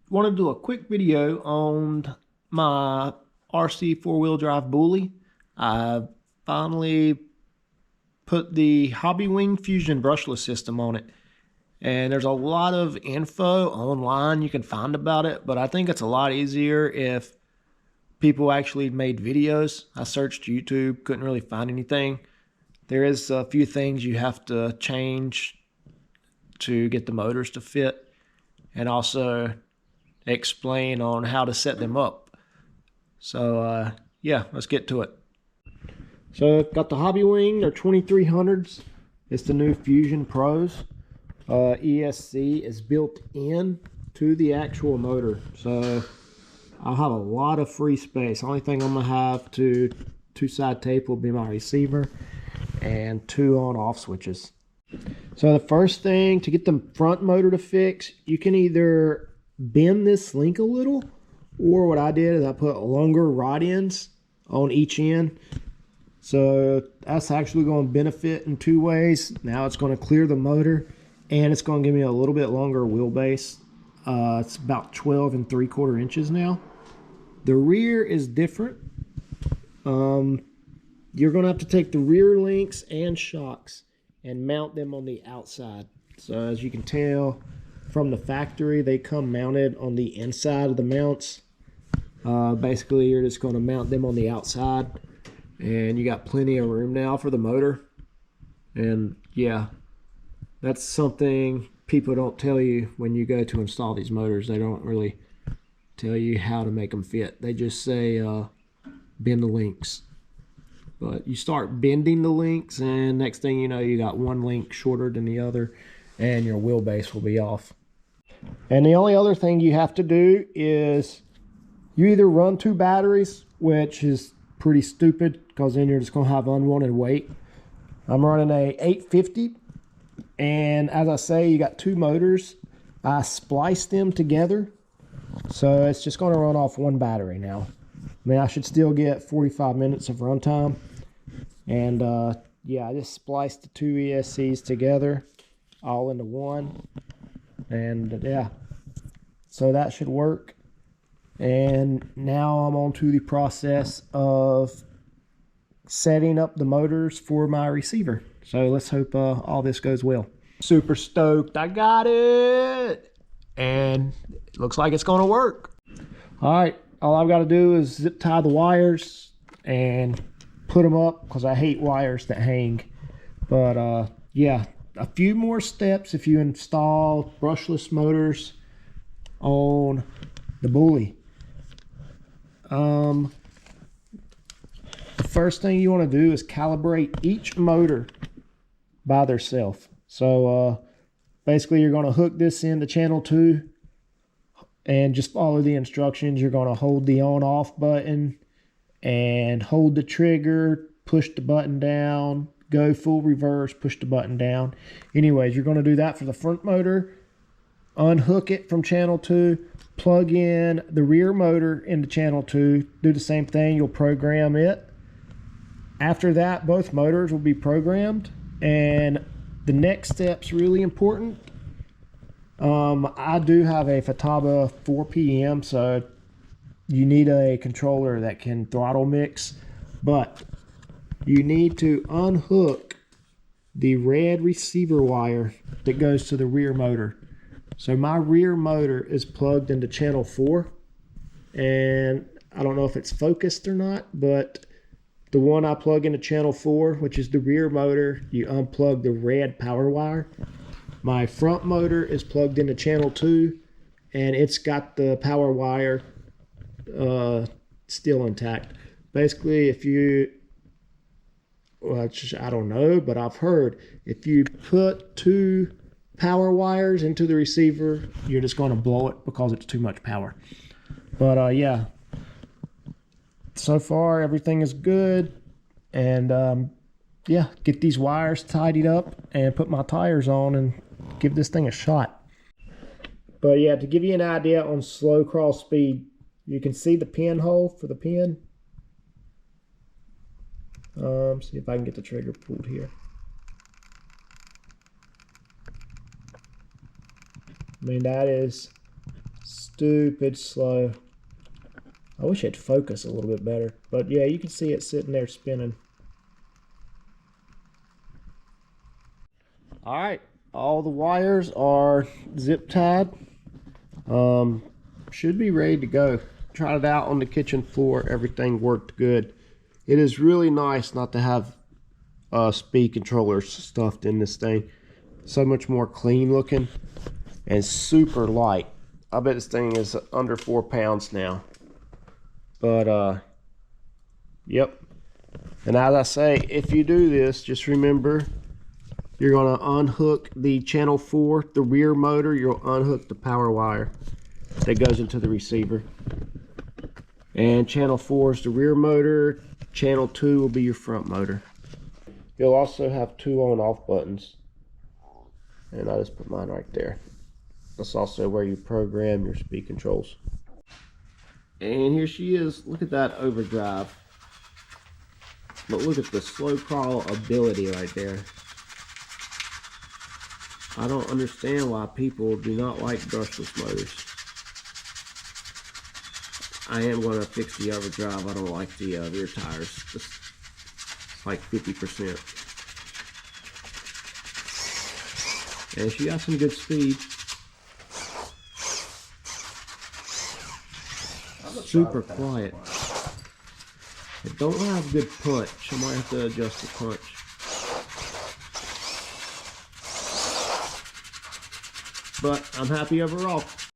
want to do a quick video on my RC four-wheel drive bully. I finally put the Hobbywing Fusion brushless system on it. And there's a lot of info online you can find about it, but I think it's a lot easier if people actually made videos. I searched YouTube, couldn't really find anything. There is a few things you have to change to get the motors to fit, and also explain on how to set them up. So yeah, let's get to it. So I've got the Hobbywing, they're 2300s. It's the new Fusion Pros. ESC is built in to the actual motor, so I'll have a lot of free space. The only thing I'm gonna have to two-side tape will be my receiver and 2 on-off switches. So the first thing, to get the front motor to fix, you can either bend this link a little, or what I did is I put longer rod ends on each end. So that's actually going to benefit in 2 ways. Now it's going to clear the motor, and it's going to give me a little bit longer wheelbase. It's about 12 3/4 inches now. The rear is different. You're going to have to take the rear links and shocks and mount them on the outside. So as you can tell from the factory, they come mounted on the inside of the mounts. Basically, you're just going to mount them on the outside, and you got plenty of room now for the motor. And yeah, that's something people don't tell you when you go to install these motors. They don't really tell you how to make them fit. They just say bend the links. But you start bending the links, and next thing you know, you got one link shorter than the other, and your wheelbase will be off. And the only other thing you have to do is you either run 2 batteries, which is pretty stupid because then you're just going to have unwanted weight. I'm running a 850, and as I say, you got 2 motors. I spliced them together, so it's just going to run off 1 battery now. I mean, I should still get 45 minutes of runtime. And yeah, I just spliced the 2 ESCs together all into one, and yeah, so that should work. And now I'm on to the process of setting up the motors for my receiver. So let's hope all this goes well. Super stoked, I got it, and it looks like it's going to work. All right, all I've got to do is zip tie the wires and put them up, because I hate wires that hang. But yeah, a few more steps if you install brushless motors on the bully. The first thing you want to do is calibrate each motor by themselves. So basically, you're going to hook this into channel 2 and just follow the instructions. You're going to hold the on-off button and hold the trigger, push the button down, go full reverse, push the button down. Anyways, you're going to do that for the front motor. Unhook it from channel 2, plug in the rear motor into channel 2, do the same thing. You'll program it. After that, both motors will be programmed, and the next step's really important. I do have a Futaba 4PM, so you need a controller that can throttle mix, but you need to unhook the red receiver wire that goes to the rear motor. So my rear motor is plugged into channel 4, and I don't know if it's focused or not, but the one I plug into channel 4, which is the rear motor, you unplug the red power wire. My front motor is plugged into channel 2, and it's got the power wire still intact. Basically, if you, well, I don't know, but I've heard if you put 2 power wires into the receiver, you're just going to blow it because it's too much power. But yeah, so far everything is good. And yeah, get these wires tidied up and put my tires on and give this thing a shot. But yeah, to give you an idea on slow crawl speed, you can see the pinhole for the pin. See if I can get the trigger pulled here. I mean, that is Stupid slow. I wish it'd focus a little bit better. But yeah, you can see it sitting there spinning. Alright, all the wires are zip tied. Should be ready to go. Tried it out on the kitchen floor. Everything worked good. It is really nice not to have speed controllers stuffed in this thing. So much more clean looking and super light. I bet this thing is under 4 pounds now. But yep. And as I say, if you do this, just remember you're going to unhook the channel 4, the rear motor. You'll unhook the power wire that goes into the receiver. And channel 4 is the rear motor. Channel 2 will be your front motor. You'll also have 2 on-off buttons. And I just put mine right there. That's also where you program your speed controls. And here she is. Look at that overdrive. But look at the slow crawl ability right there. I don't understand why people do not like brushless motors. I am going to fix the overdrive. I don't like the rear tires. Just like 50%. And she got some good speed. Super quiet. It don't have good punch. I might have to adjust the punch. But I'm happy overall.